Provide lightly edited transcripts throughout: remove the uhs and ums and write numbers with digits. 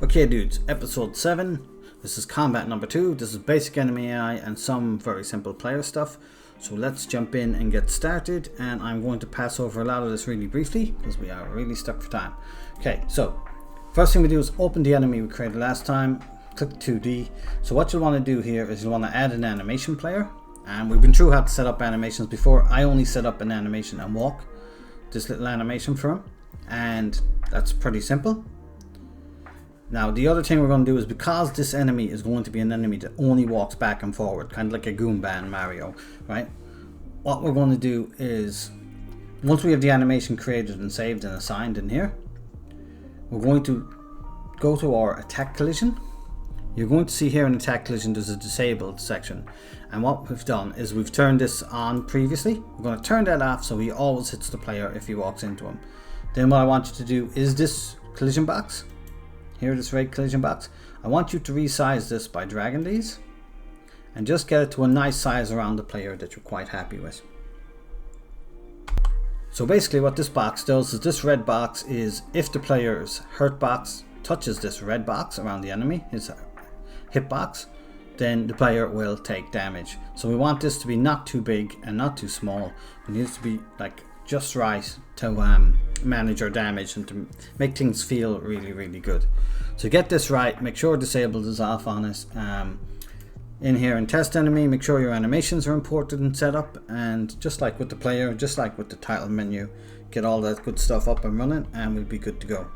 Okay dudes, episode 7. This is combat number 2. This is basic enemy AI and some very simple player stuff. So let's jump in and get started, and I'm going to pass over a lot of this really briefly because we are really stuck for time. Okay, so first thing we do is open the enemy we created last time, click 2D. So what you'll want to do here is you'll want to add an animation player, and we've been through how to set up animations before. I only set up an animation and walk, this little animation for him, and that's pretty simple. Now the other thing we're going to do is, because this enemy is going to be an enemy that only walks back and forward, kind of like a Goomba in Mario, right? What we're going to do is, once we have the animation created and saved and assigned in here, we're going to go to our attack collision. You're going to see here in attack collision there's a disabled section, and what we've done is we've turned this on previously. We're going to turn that off so he always hits the player if he walks into him. Then what I want you to do is this collision box. Here, this red collision box, I want you to resize this by dragging these and just get it to a nice size around the player that you're quite happy with. So basically what this box does is, this red box is if the player's hurt box touches this red box around the enemy, his hit box, then the player will take damage. So we want this to be not too big and not too small. It needs to be like just right to manage our damage and to make things feel really good. So get this right, make sure disabled is off on it. In here in test enemy, make sure your animations are imported and set up, and just like with the player, just like with the title menu, get all that good stuff up and running and we'll be good to go.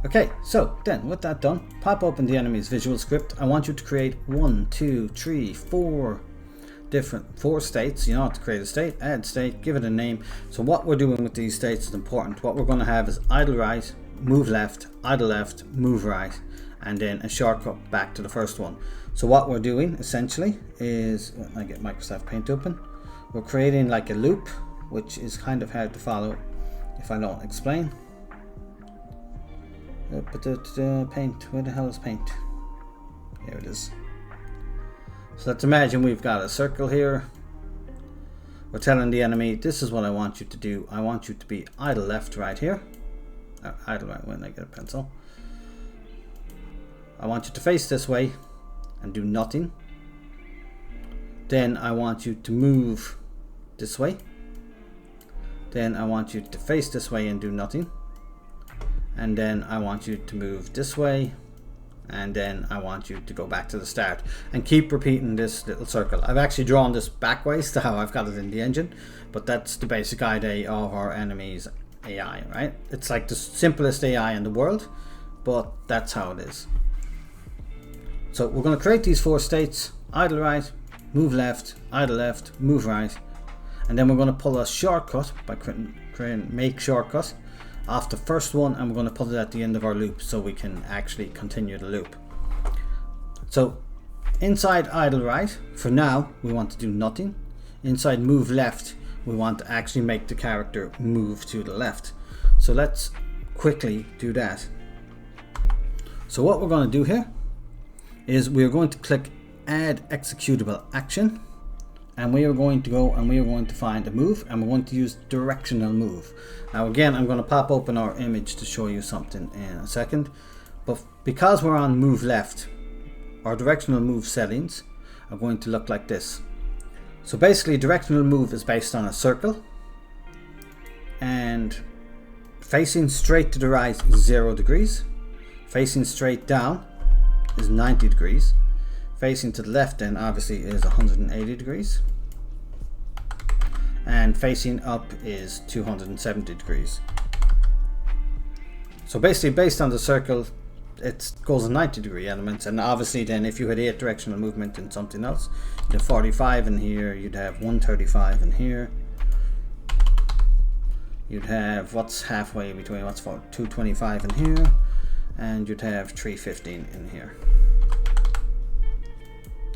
Okay, so then with that done, pop open the enemy's visual script. I want you to create 1, 2, 3, 4 states. You know how to create a state, add state, give it a name. So what we're doing with these states is important. What we're going to have is idle right, move left, idle left, move right, and then a shortcut back to the first one. So what we're doing essentially is, when I get Microsoft Paint open, we're creating like a loop, which is kind of hard to follow if I don't explain. Paint, where the hell is paint? Here it is. So let's imagine we've got a circle here. We're telling the enemy, this is what I want you to do. I want you to be idle left right here. Idle right when I get a pencil. I want you to face this way and do nothing. Then I want you to move this way. Then I want you to face this way and do nothing. And then I want you to move this way. And then I want you to go back to the start and keep repeating this little circle. I've actually drawn this backwards to how I've got it in the engine, but that's the basic idea of our enemy's AI, right? It's like the simplest AI in the world, but that's how it is. So we're going to create these 4 states: idle right, move left, idle left, move right, and then we're going to pull a shortcut by creating make shortcut off the first one, and we're going to put it at the end of our loop so we can actually continue the loop. So inside idle right, for now we want to do nothing. Inside move left, we want to actually make the character move to the left. So let's quickly do that. So what we're going to do here is we're going to click add executable action, and we are going to go and we are going to find a move, and we're going to use directional move. Now again, I'm going to pop open our image to show you something in a second, but because we're on move left, our directional move settings are going to look like this. So basically directional move is based on a circle, and facing straight to the right is 0 degrees, facing straight down is 90 degrees, facing to the left then obviously is 180 degrees, and facing up is 270 degrees. So basically based on the circle, it goes in 90 degree elements, and obviously then if you had 8 directional movement in something else, you'd have 45 in here, you'd have 135 in here, you'd have what's halfway between, what's 225 in here, and you'd have 315 in here.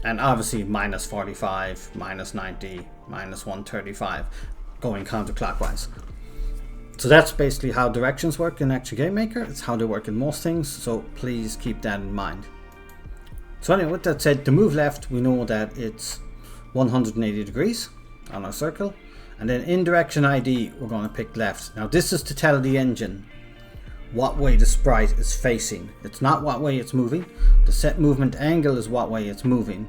And obviously minus 45, minus 90, minus 135, going counterclockwise. So that's basically how directions work in Action Game Maker. It's how they work in most things, so please keep that in mind. So anyway, with that said, to move left, we know that it's 180 degrees on our circle, and then in direction ID we're going to pick left. Now this is to tell the engine what way the sprite is facing. It's not what way it's moving. The set movement angle is what way it's moving.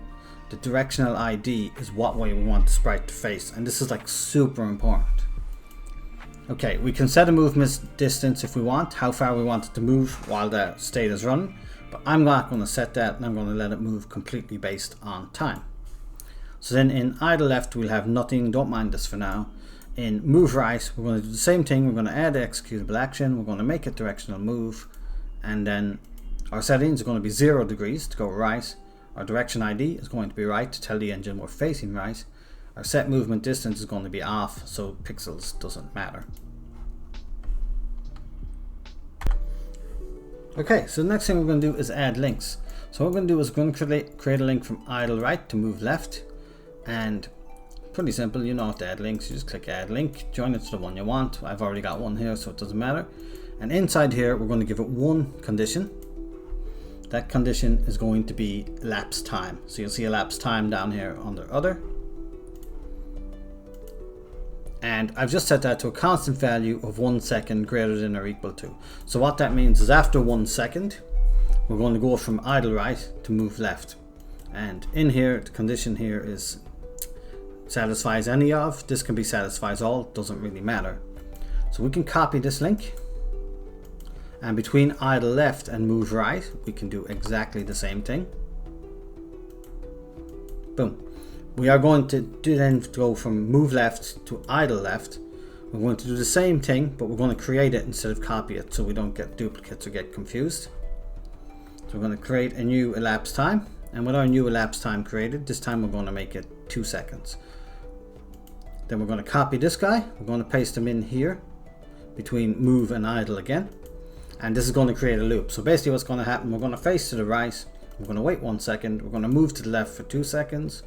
The directional ID is what way we want the sprite to face, and this is like super important. Okay, we can set a movement distance if we want, how far we want it to move while the state is running, but I'm not going to set that, and I'm going to let it move completely based on time. So then in idle left we'll have nothing, don't mind this for now. In move right we're going to do the same thing, we're going to add the executable action, we're going to make it directional move, and then our settings are going to be 0 degrees to go right, our direction ID is going to be right to tell the engine we're facing right, our set movement distance is going to be off, so pixels doesn't matter. Okay, so the next thing we're going to do is add links. So what we're going to do is we're going to create a link from idle right to move left, and pretty simple, you know how to add links. You just click add link, join it to the one you want. I've already got one here, so it doesn't matter. And inside here we're going to give it one condition. That condition is going to be elapsed time. So you'll see elapsed time down here under other. And I've just set that to a constant value of 1 second greater than or equal to. So what that means is after 1 second, we're going to go from idle right to move left. And in here, the condition here is satisfies any of. This can be satisfies all, doesn't really matter. So we can copy this link. And between idle left and move right, we can do exactly the same thing. Boom. We are going to then go from move left to idle left. We're going to do the same thing, but we're going to create it instead of copy it so we don't get duplicates or get confused. So we're going to create a new elapsed time, and with our new elapsed time created, this time we're going to make it 2 seconds. Then we're going to copy this guy, we're going to paste him in here between move and idle again, and this is going to create a loop. So basically what's going to happen, we're going to face to the right, we're going to wait 1 second, we're going to move to the left for 2 seconds,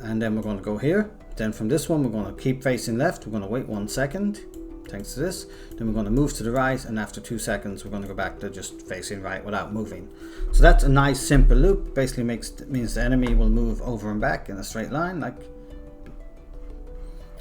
and then we're going to go here. Then from this one we're going to keep facing left, we're going to wait 1 second thanks to this, then we're going to move to the right, and after 2 seconds we're going to go back to just facing right without moving. So that's a nice simple loop. Basically means the enemy will move over and back in a straight line, like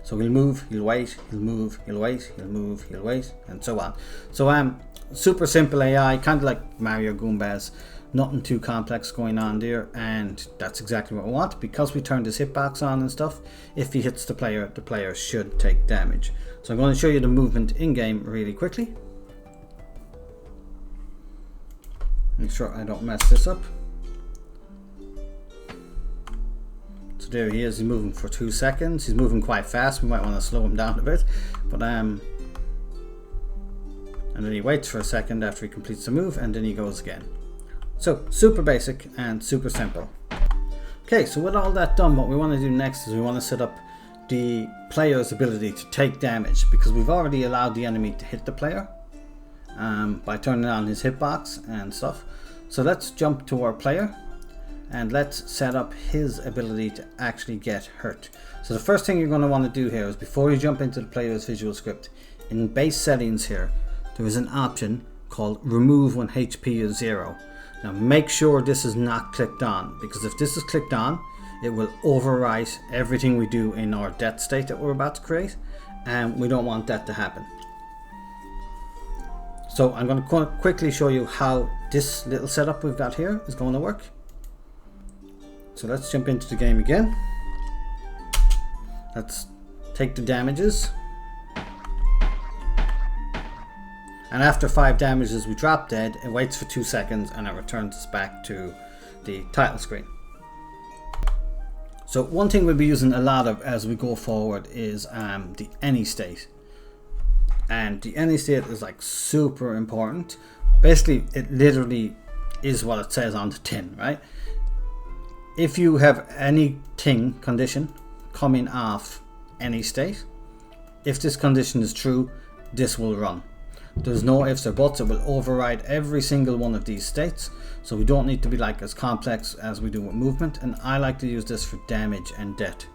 so. He'll move, he'll wait, he'll move, he'll wait, he'll move, he'll wait, and so on. So super simple AI, kind of like Mario Goombas. Nothing too complex going on there, and that's exactly what we want. Because we turned this hitbox on and stuff, if he hits the player should take damage. So I'm going to show you the movement in game really quickly. Make sure I don't mess this up. So there he is, he's moving for 2 seconds. He's moving quite fast, we might want to slow him down a bit, but and then he waits for a second after he completes the move, and then he goes again. So super basic and super simple. Okay, so with all that done, what we want to do next is we want to set up the player's ability to take damage, because we've already allowed the enemy to hit the player by turning on his hitbox and stuff. So let's jump to our player and let's set up his ability to actually get hurt. So the first thing you're going to want to do here is, before you jump into the player's visual script, in base settings here there is an option called remove when HP is 0. Now make sure this is not clicked on, because if this is clicked on, it will overwrite everything we do in our death state that we're about to create, and we don't want that to happen. So I'm going to quickly show you how this little setup we've got here is going to work. So let's jump into the game again. Let's take the damages. And after 5 damages we drop dead, it waits for 2 seconds, and it returns us back to the title screen. So one thing we'll be using a lot of as we go forward is the any state. And the any state is like super important. Basically it literally is what it says on the tin, right? If you have anything condition coming off any state, if this condition is true, this will run. There's no ifs or buts, it will override every single one of these states. So we don't need to be like as complex as we do with movement, and I like to use this for damage and death.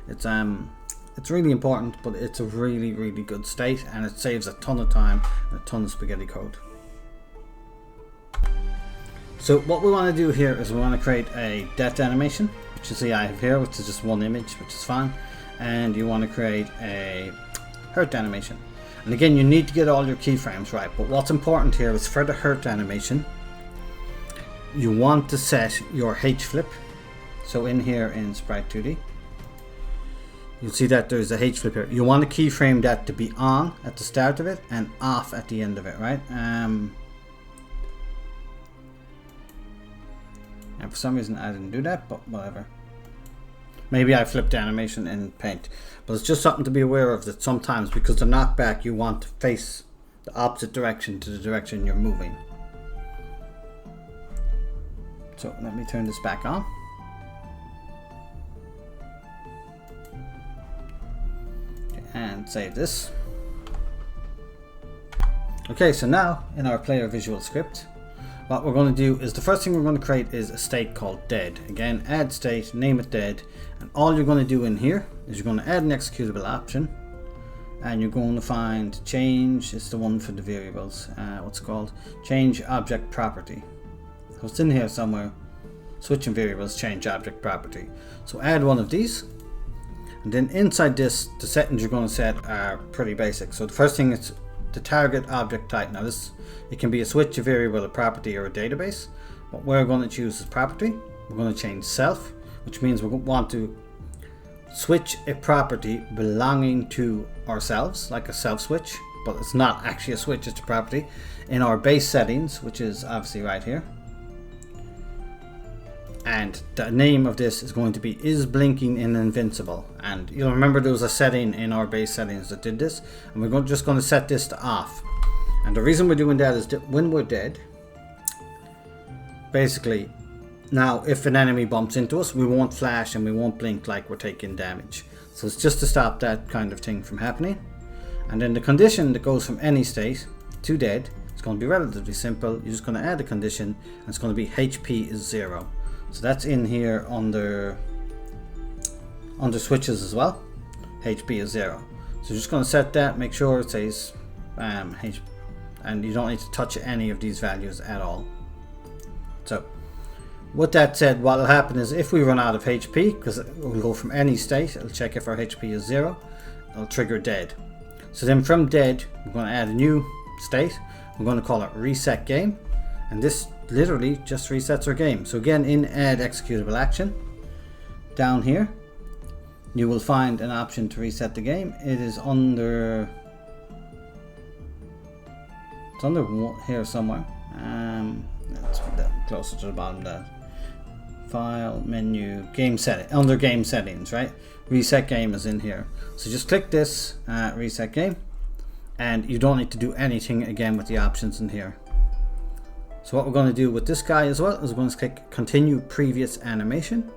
It's really important, but it's a really good state, and it saves a ton of time and a ton of spaghetti code. So what we want to do here is we want to create a death animation, which you see I have here, which is just one image, which is fine. And you want to create a hurt animation. And again, you need to get all your keyframes right, but what's important here is for the hurt animation, you want to set your H flip. So in here in Sprite 2D, you'll see that there's a H flip here. You want to keyframe that to be on at the start of it and off at the end of it, right? And for some reason I didn't do that, but whatever. Maybe I flipped the animation in Paint, but it's just something to be aware of, that sometimes because the knockback, you want to face the opposite direction to the direction you're moving. So let me turn this back on. Okay, and save this. Okay, so now in our player visual script, what we're going to do is the first thing we're going to create is a state called dead. Again, add state, name it dead, and all you're going to do in here is you're going to add an executable option, and you're going to find change. It's the one for the variables. What's it called? Change object property. So it's in here somewhere. Switching variables, change object property. So add one of these, and then inside this, the settings you're going to set are pretty basic. So the first thing is the target object type. Now this, it can be a switch, a variable, a property, or a database. What we're going to choose is property. We're going to change self, which means we want to switch a property belonging to ourselves, like a self switch, but it's not actually a switch, it's a property, in our base settings, which is obviously right here. And the name of this is going to be is blinking in invincible. And you'll remember there was a setting in our base settings that did this, and we're just going to set this to off. And the reason we're doing that is that when we're dead, basically, now if an enemy bumps into us, we won't flash and we won't blink like we're taking damage. So it's just to stop that kind of thing from happening. And then the condition that goes from any state to dead, it's going to be relatively simple. You're just going to add a condition, and it's going to be HP is 0. So that's in here under switches as well. HP is 0. So you're just going to set that, make sure it says HP, and you don't need to touch any of these values at all. So with that said, what will happen is if we run out of HP, because we'll go from any state, it'll check if our HP is 0, it'll trigger dead. So then from dead, we're going to add a new state. We're going to call it reset game, and this literally just resets our game. So again, in add executable action, down here you will find an option to reset the game. It is under, it's under here somewhere. Let's put that closer to the bottom. That file menu, game setting, under game settings, right? Reset game is in here. So just click this reset game, and you don't need to do anything again with the options in here. So what we're going to do with this guy as well is we're going to click continue previous animation.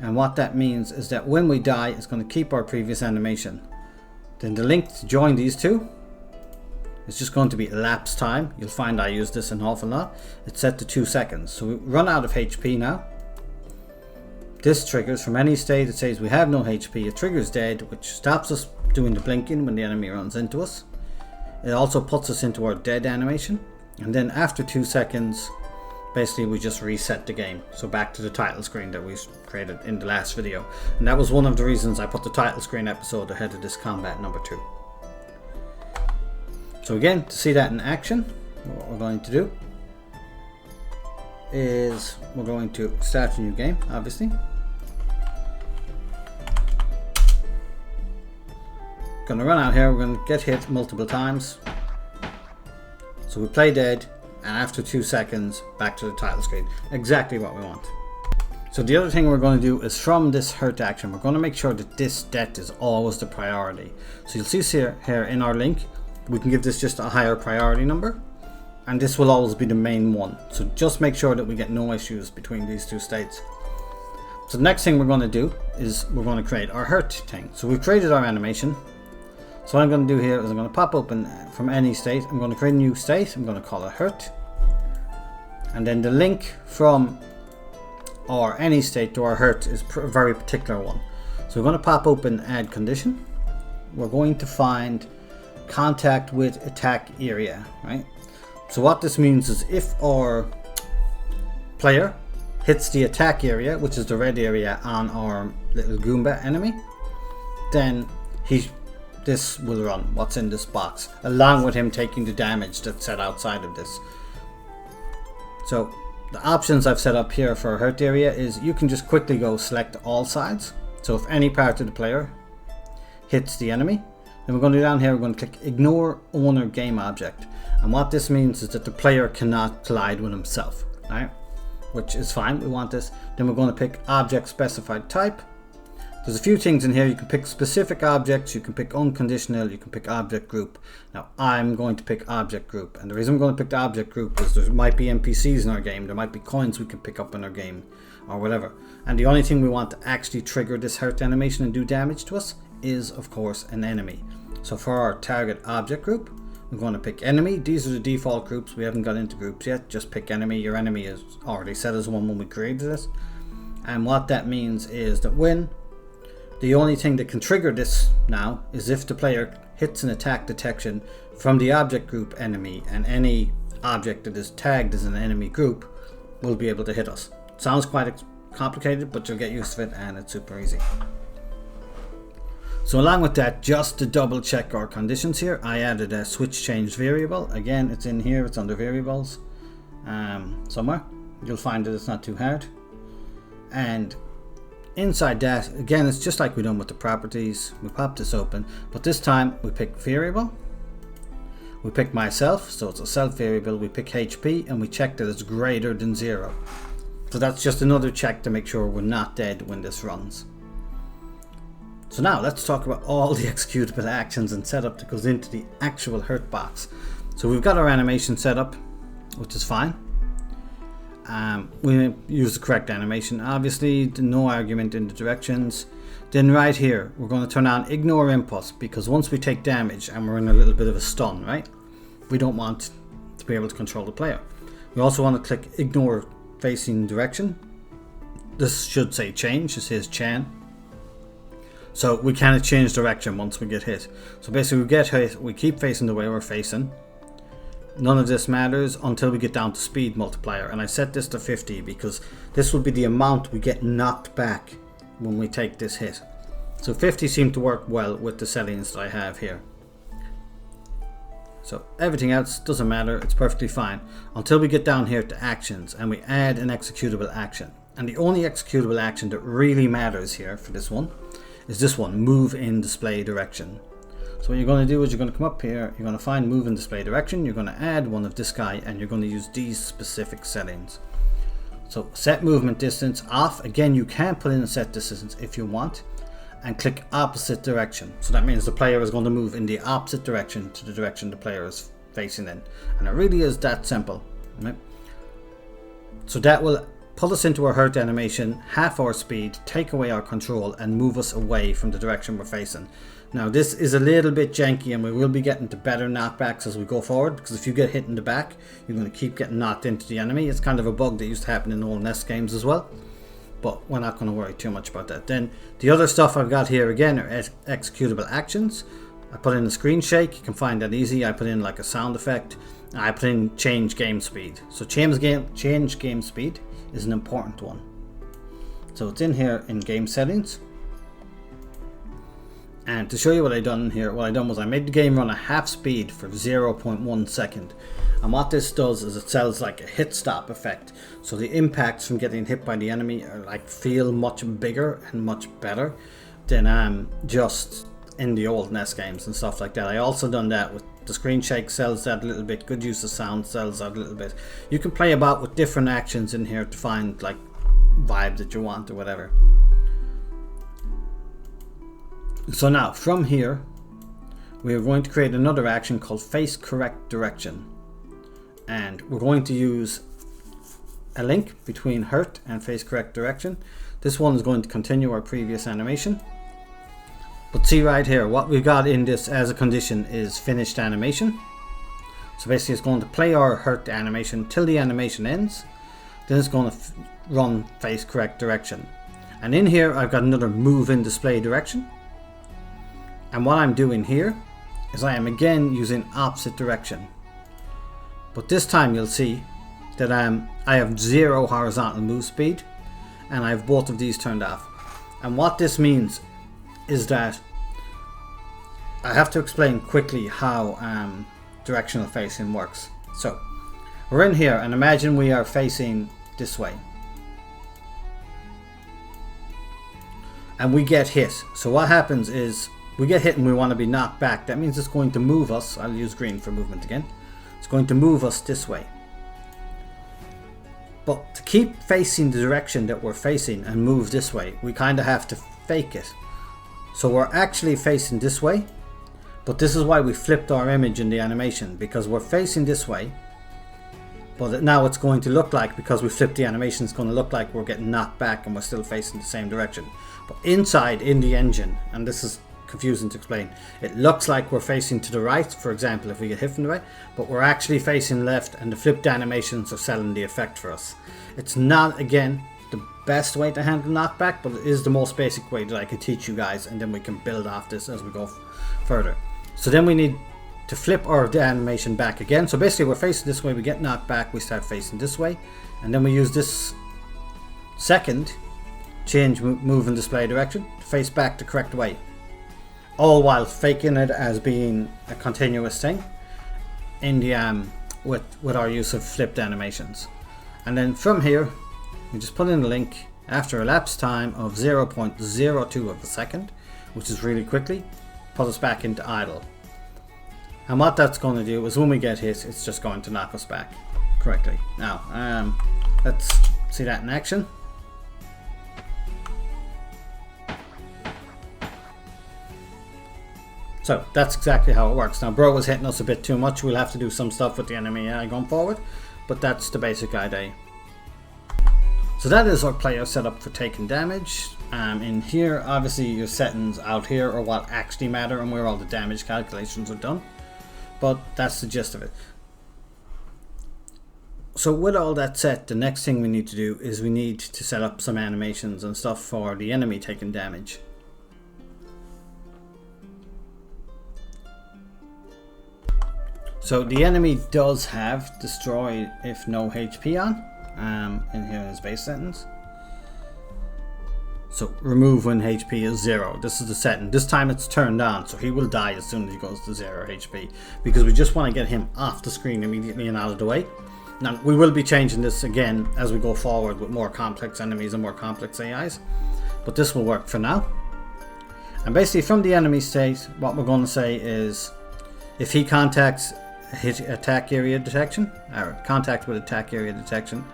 And what that means is that when we die, it's going to keep our previous animation. Then the link to join these two is just going to be elapsed time. You'll find I use this an awful lot. It's set to 2 seconds. So we run out of HP now. This triggers from any state. It says we have no HP. It triggers dead, which stops us doing the blinking when the enemy runs into us. It also puts us into our dead animation. And then after 2 seconds, basically we just reset the game. So back to the title screen that we created in the last video. And that was one of the reasons I put the title screen episode ahead of this combat number 2. So again, to see that in action, what we're going to do is we're going to start a new game, obviously. Gonna run out here, we're gonna get hit multiple times. So we play dead, and after 2 seconds, back to the title screen. Exactly what we want. So the other thing we're going to do is from this hurt action, we're going to make sure that this death is always the priority. So you'll see here in our link, we can give this just a higher priority number, and this will always be the main one. So just make sure that we get no issues between these two states. So the next thing we're going to do is we're going to create our hurt thing. So we've created our animation. So what I'm going to do here is I'm going to pop open from any state. I'm going to create a new state. I'm going to call it hurt. And then the link from our any state to our hurt is a very particular one. So we're going to pop open add condition. We're going to find contact with attack area, right? So what this means is if our player hits the attack area, which is the red area on our little Goomba enemy, then he this will run, what's in this box, along with him taking the damage that's set outside of this. So the options I've set up here for a hurt area is you can just quickly go select all sides. So if any part of the player hits the enemy, then we're going to do down here, we're going to click ignore owner game object. And what this means is that the player cannot collide with himself, right? Which is fine, we want this. Then we're going to pick object specified type. There's a few things in here. You can pick specific objects, you can pick unconditional, you can pick object group. Now I'm going to pick object group, and the reason I'm going to pick the object group is there might be NPCs in our game, there might be coins we can pick up in our game or whatever. And the only thing we want to actually trigger this hurt animation and do damage to us is of course an enemy. So for our target object group, we're going to pick enemy. These are the default groups, we haven't got into groups yet, just pick enemy. Your enemy is already set as one when we created this. And what that means is that when the only thing that can trigger this now is if the player hits an attack detection from the object group enemy, and any object that is tagged as an enemy group will be able to hit us. Sounds quite complicated, but you'll get used to it and it's super easy. So along with that, just to double check our conditions here, I added a switch change variable. Again, it's in here, it's under variables somewhere. You'll find that it's not too hard. And inside that, again, it's just like we done with the properties. We pop this open, but this time we pick variable. We pick myself, so it's a self variable. We pick HP and we check that it's greater than 0. So that's just another check to make sure we're not dead when this runs. So now let's talk about all the executable actions and setup that goes into the actual hurt box. So we've got our animation set up, which is fine. We use the correct animation, obviously, no argument in the directions. Then right here, we're going to turn on ignore input, because once we take damage and we're in a little bit of a stun, right? We don't want to be able to control the player. We also want to click ignore facing direction. This should say change, it says Chan. So we can't change direction once we get hit. So basically we get hit, we keep facing the way we're facing. None of this matters until we get down to speed multiplier, and I set this to 50 because this will be the amount we get knocked back when we take this hit. So 50 seemed to work well with the settings that I have here. So everything else doesn't matter, it's perfectly fine until we get down here to actions and we add an executable action. And the only executable action that really matters here for this one is this one, move in display direction. So what you're going to do is you're going to come up here, you're going to find move in display direction, you're going to add one of this guy, and you're going to use these specific settings. So set movement distance off. Again, you can put in a set distance if you want, and click opposite direction. So that means the player is going to move in the opposite direction to the direction the player is facing in. And it really is that simple, right? So that will pull us into our hurt animation, half our speed, take away our control, and move us away from the direction we're facing. Now this is a little bit janky, and we will be getting to better knockbacks as we go forward, because if you get hit in the back, you're going to keep getting knocked into the enemy. It's kind of a bug that used to happen in old NES games as well, but we're not going to worry too much about that. Then the other stuff I've got here again are executable actions. I put in a screen shake, you can find that easy. I put in like a sound effect. I put in change game speed. So change game speed is an important one. So it's in here in game settings. And to show you what I done here, what I done was I made the game run at half speed for 0.1 second. And what this does is it sells like a hit stop effect. So the impacts from getting hit by the enemy are like feel much bigger and much better than just in the old NES games and stuff like that. I also done that with the screen shake, sells that a little bit. Good use of sound sells that a little bit. You can play about with different actions in here to find like vibe that you want or whatever. So now from here we are going to create another action called face correct direction, and we're going to use a link between hurt and face correct direction. This one is going to continue our previous animation, but see right here what we've got in this as a condition is finished animation. So basically it's going to play our hurt animation till the animation ends, then it's going to run face correct direction. And in here I've got another move in display direction. And what I'm doing here is I am again using opposite direction. But this time you'll see that I have 0 horizontal move speed, and I have both of these turned off. And what this means is that I have to explain quickly how directional facing works. So we're in here and imagine we are facing this way. And we get hit. So what happens is we get hit and we want to be knocked back. That means it's going to move us. I'll use green for movement again. It's going to move us this way. But to keep facing the direction that we're facing and move this way, we kind of have to fake it. So we're actually facing this way. But this is why we flipped our image in the animation, because we're facing this way. But now it's going to look like, because we flipped the animation, it's going to look like we're getting knocked back and we're still facing the same direction. But inside, in the engine, and this is confusing to explain, it looks like we're facing to the right, for example, if we get hit from the right, but we're actually facing left, and the flipped animations are selling the effect for us. It's not, again, the best way to handle knockback, but it is the most basic way that I can teach you guys, and then we can build off this as we go further. So then we need to flip our animation back again. So basically we're facing this way, we get knocked back, we start facing this way, and then we use this second change move and display direction to face back the correct way, all while faking it as being a continuous thing in the with our use of flipped animations. And then from here we just put in the link after elapsed time of 0.02 of a second, which is really quickly, put us back into idle. And what that's going to do is when we get hit, it's just going to knock us back correctly. Now let's see that in action. So that's exactly how it works. Now bro was hitting us a bit too much. We'll have to do some stuff with the enemy going forward, but that's the basic idea. So that is our player setup for taking damage. In here, obviously your settings out here are what actually matter and where all the damage calculations are done. But that's the gist of it. So with all that set, the next thing we need to do is we need to set up some animations and stuff for the enemy taking damage. So the enemy does have destroy if no HP on in here in his base settings. So remove when HP is 0. This is the setting. This time it's turned on, so he will die as soon as he goes to 0 HP, because we just want to get him off the screen immediately and out of the way. Now we will be changing this again as we go forward with more complex enemies and more complex AIs, but this will work for now. And basically from the enemy state, what we're going to say is if he contacts hit attack area detection, or contact with attack area detection,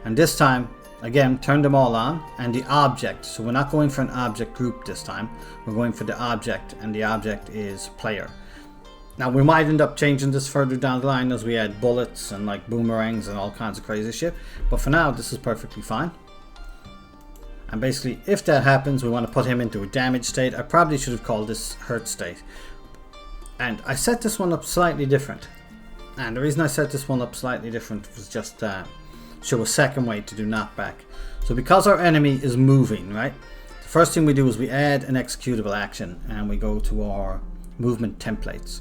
and this time again turn them all on, and the object, so we're not going for an object group this time, we're going for the object, and the object is player. Now we might end up changing this further down the line as we add bullets and like boomerangs and all kinds of crazy shit, but for now this is perfectly fine. And basically if that happens, we want to put him into a damage state. I probably should have called this hurt state, and I set this one up slightly different, and the reason I set this one up slightly different was just show a second way to do knockback. So because our enemy is moving, right, the first thing we do is we add an executable action and we go to our movement templates,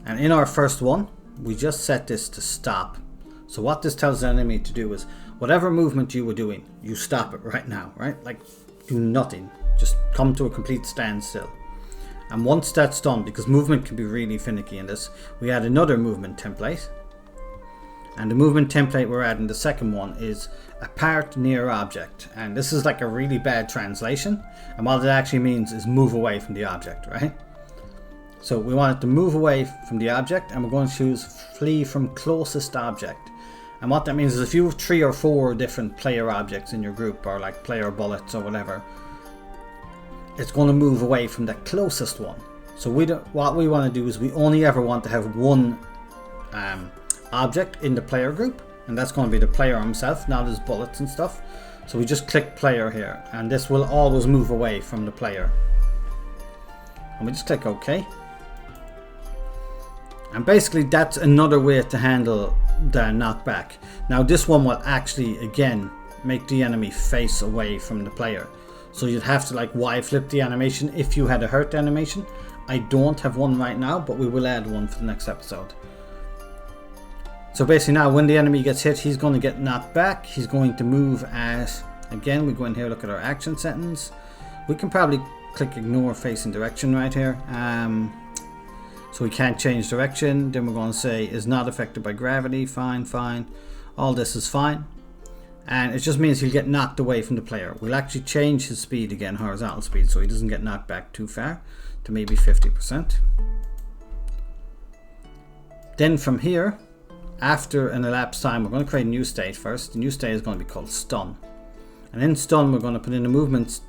and in our first one we just set this to stop. So what this tells the enemy to do is whatever movement you were doing, you stop it right now, right? Like do nothing, just come to a complete standstill. And once that's done, because movement can be really finicky in this, we add another movement template. And the movement template we're adding, the second one, is apart near object. And this is like a really bad translation. And what it actually means is move away from the object, right? So we want it to move away from the object, and we're going to choose flee from closest object. And what that means is if you have 3 or 4 different player objects in your group, or like player bullets or whatever, it's going to move away from the closest one. So what we want to do is we only ever want to have one object in the player group, and that's going to be the player himself, not his bullets and stuff. So we just click player here, and this will always move away from the player, and we just click OK. And basically that's another way to handle the knockback. Now this one will actually again make the enemy face away from the player, so you'd have to like Y flip the animation if you had a hurt animation. I don't have one right now, but we will add one for the next episode. So basically now when the enemy gets hit, he's going to get knocked back. He's going to move as, again we go in here, look at our action settings. We can probably click ignore facing direction right here. So we can't change direction. Then we're going to say is not affected by gravity. Fine, fine. All this is fine. And it just means he'll get knocked away from the player. We'll actually change his speed again, horizontal speed, so he doesn't get knocked back too far, to maybe 50%. Then from here, after an elapsed time, we're going to create a new state first. The new state is going to be called stun. And in stun, we're going to put in a movement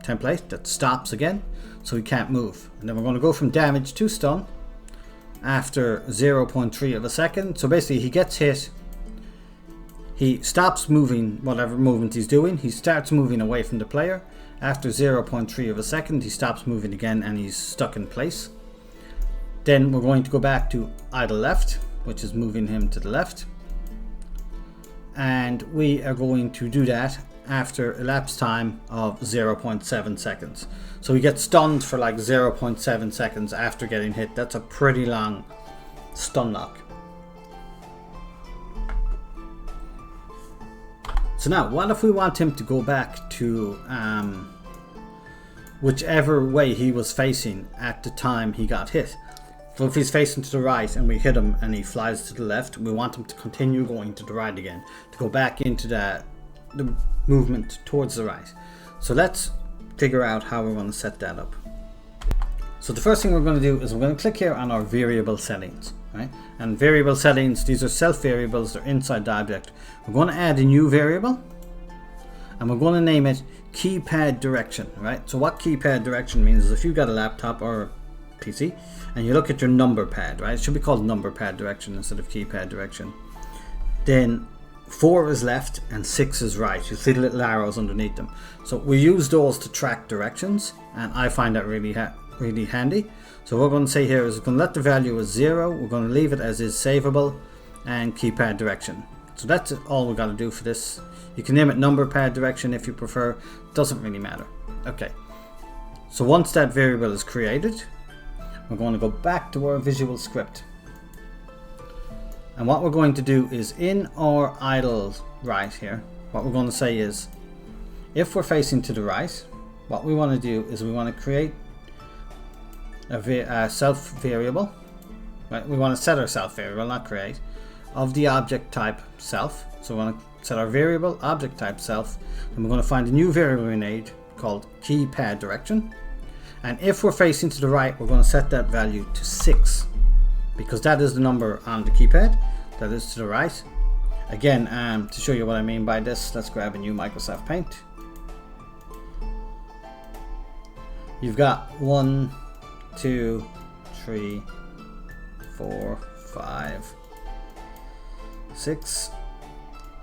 template that stops again, so he can't move. And then we're going to go from damage to stun after 0.3 of a second. So basically he gets hit, he stops moving whatever movement he's doing, he starts moving away from the player. After 0.3 of a second he stops moving again and he's stuck in place. Then we're going to go back to idle left, which is moving him to the left. And we are going to do that after elapsed time of 0.7 seconds. So he gets stunned for like 0.7 seconds after getting hit. That's a pretty long stun lock. So now, what if we want him to go back to whichever way he was facing at the time he got hit? So if he's facing to the right and we hit him and he flies to the left, we want him to continue going to the right again, to go back into the movement towards the right. So let's figure out how we're going to set that up. So the first thing we're going to do is we're going to click here on our variable settings, right? And variable settings, these are self variables, they're inside the object. We're going to add a new variable and we're going to name it keypad direction, right? So what keypad direction means is if you've got a laptop or a PC and you look at your number pad, right? It should be called number pad direction instead of keypad direction. Then 4 is left and 6 is right. You see the little arrows underneath them. So we use those to track directions, and I find that really handy. So what we're going to say here is we're going to let the value as 0. We're going to leave it as is savable and keypad direction. So that's all we got to do for this. You can name it number pad direction if you prefer. Doesn't really matter. Okay. So once that variable is created, we're going to go back to our visual script. And what we're going to do is in our idle right here, what we're going to say is if we're facing to the right, what we want to do is we want to create a self variable, right? We want to set our self variable, not create, of the object type self. So we want to set our variable object type self, and we're going to find a new variable we need called keypad direction. And if we're facing to the right, we're going to set that value to 6 because that is the number on the keypad that is to the right. Again, to show you what I mean by this, let's grab a new Microsoft Paint. You've got 1, 2, 3, 4, 5, 6,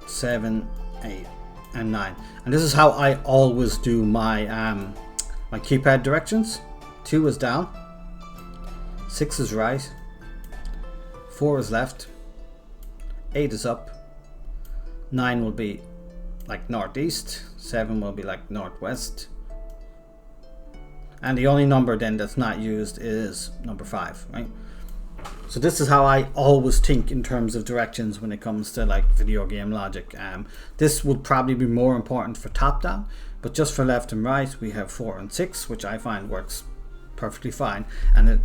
7, 8, and 9. And this is how I always do my my keypad directions. 2 is down, 6 is right, 4 is left, 8 is up, 9 will be like northeast, 7 will be like northwest, and the only number then that's not used is number 5, right? So this is how I always think in terms of directions when it comes to like video game logic. This would probably be more important for top down, but just for left and right we have 4 and 6, which I find works perfectly fine, and it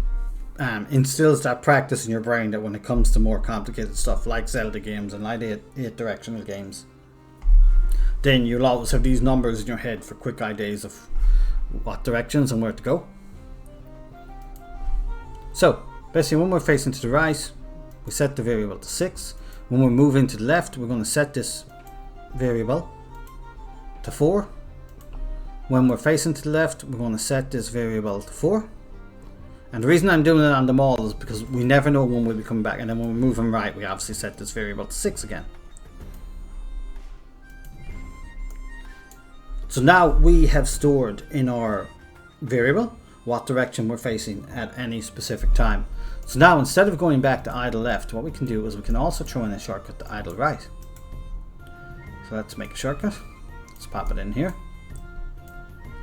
instills that practice in your brain that when it comes to more complicated stuff like Zelda games and like 8 directional games, then you'll always have these numbers in your head for quick ideas of what directions and where to go. So basically when we're facing to the right, we set the variable to 6. When we're moving to the left, we're going to set this variable to 4. When we're facing to the left, we're going to set this variable to 4. And the reason I'm doing it on them all is because we never know when we'll be coming back. And then when we're moving right, we obviously set this variable to 6 again. So now we have stored in our variable what direction we're facing at any specific time. So now instead of going back to idle left, what we can do is we can also throw in a shortcut to idle right. So let's make a shortcut. Let's pop it in here.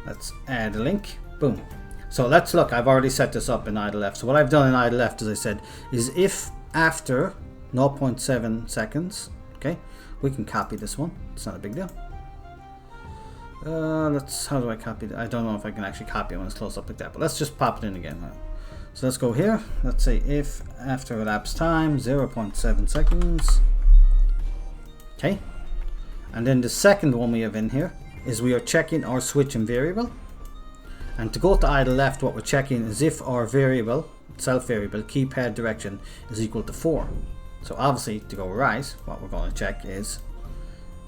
Let's add a link. Boom. So let's look, I've already set this up in idle left. So what I've done in idle left, as I said, is if after 0.7 seconds, okay, we can copy this one. It's not a big deal. How do I copy it? I don't know if I can actually copy it when it's close up like that, but let's just pop it in again. Right? So let's go here. Let's say if after elapsed time 0.7 seconds. Okay. And then the second one we have in here is we are checking our switching variable. And to go to idle left, what we're checking is if our variable, self variable, keypad direction is equal to 4. So obviously to go right, what we're going to check is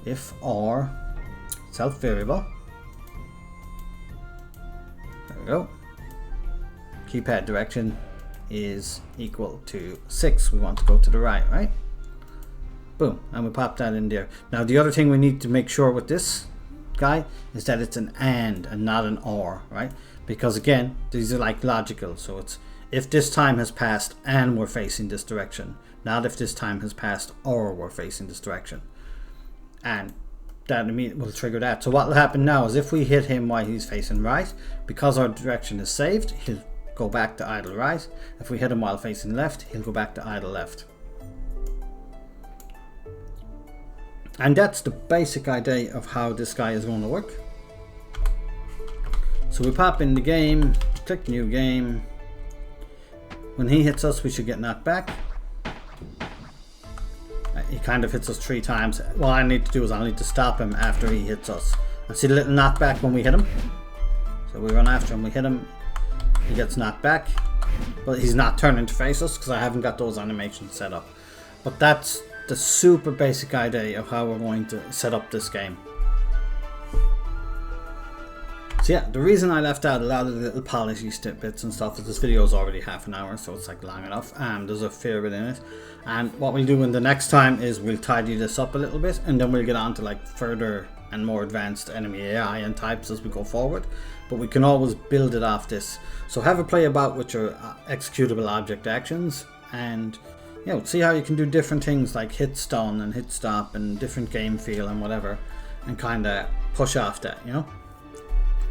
if our self variable, there we go, keypad direction is equal to 6. We want to go to the right, right? Boom, and we pop that in there. Now the other thing we need to make sure with this guy is that it's an and not an or, right? Because again, these are like logical. So it's if this time has passed and we're facing this direction, not if this time has passed or we're facing this direction. And that immediately will trigger that. So what will happen now is if we hit him while he's facing right, because our direction is saved, he'll go back to idle right. If we hit him while facing left, he'll go back to idle left. And that's the basic idea of how this guy is going to work. So we pop in the game, click new game. When he hits us, we should get knocked back. He kind of hits us 3 times. What I need to do is I need to stop him after he hits us. And see the little knockback when we hit him? So we run after him, we hit him, he gets knocked back. But he's not turning to face us because I haven't got those animations set up. But that's the super basic idea of how we're going to set up this game. So yeah, the reason I left out a lot of the little polishy bits and stuff is this video is already half an hour, so it's like long enough, and there's a fair bit in it. And what we'll do in the next time is we'll tidy this up a little bit, and then we'll get on to like further and more advanced enemy AI and types as we go forward. But we can always build it off this. So have a play about with your executable object actions, and you know, see how you can do different things like hit stun and hit stop and different game feel and whatever, and kind of push off that, you know.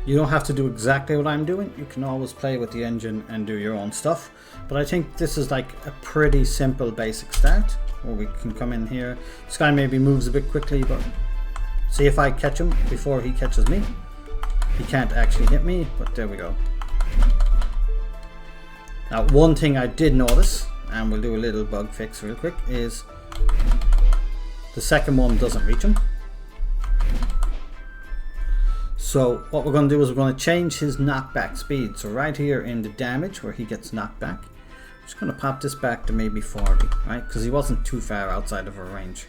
You don't have to do exactly what I'm doing. You can always play with the engine and do your own stuff. But I think this is like a pretty simple basic start where we can come in here. This guy maybe moves a bit quickly, but see if I catch him before he catches me. He can't actually hit me, but there we go. Now one thing I did notice, and we'll do a little bug fix real quick, is the second one doesn't reach him. So what we're going to do is we're going to change his knockback speed. So right here in the damage where he gets knocked back, I'm just going to pop this back to maybe 40, right? Because he wasn't too far outside of our range.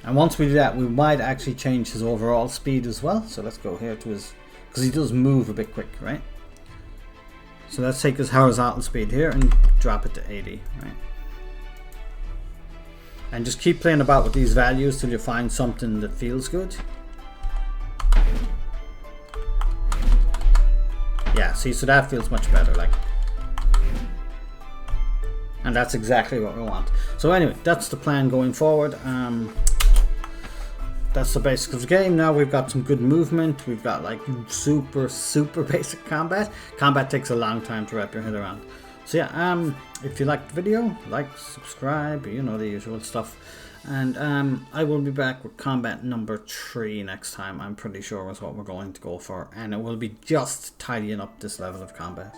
And once we do that, we might actually change his overall speed as well. So let's go here to his, because he does move a bit quick, right? So let's take his horizontal speed here and drop it to 80, right? And just keep playing about with these values till you find something that feels good. Yeah, see, so that feels much better, like. And that's exactly what we want. So anyway, that's the plan going forward. That's the basics of the game. Now we've got some good movement. We've got like super basic combat. Combat takes a long time to wrap your head around. So yeah, if you liked the video, like, subscribe, you know, the usual stuff. And I will be back with combat number 3 next time. I'm pretty sure is what we're going to go for. And it will be just tidying up this level of combat.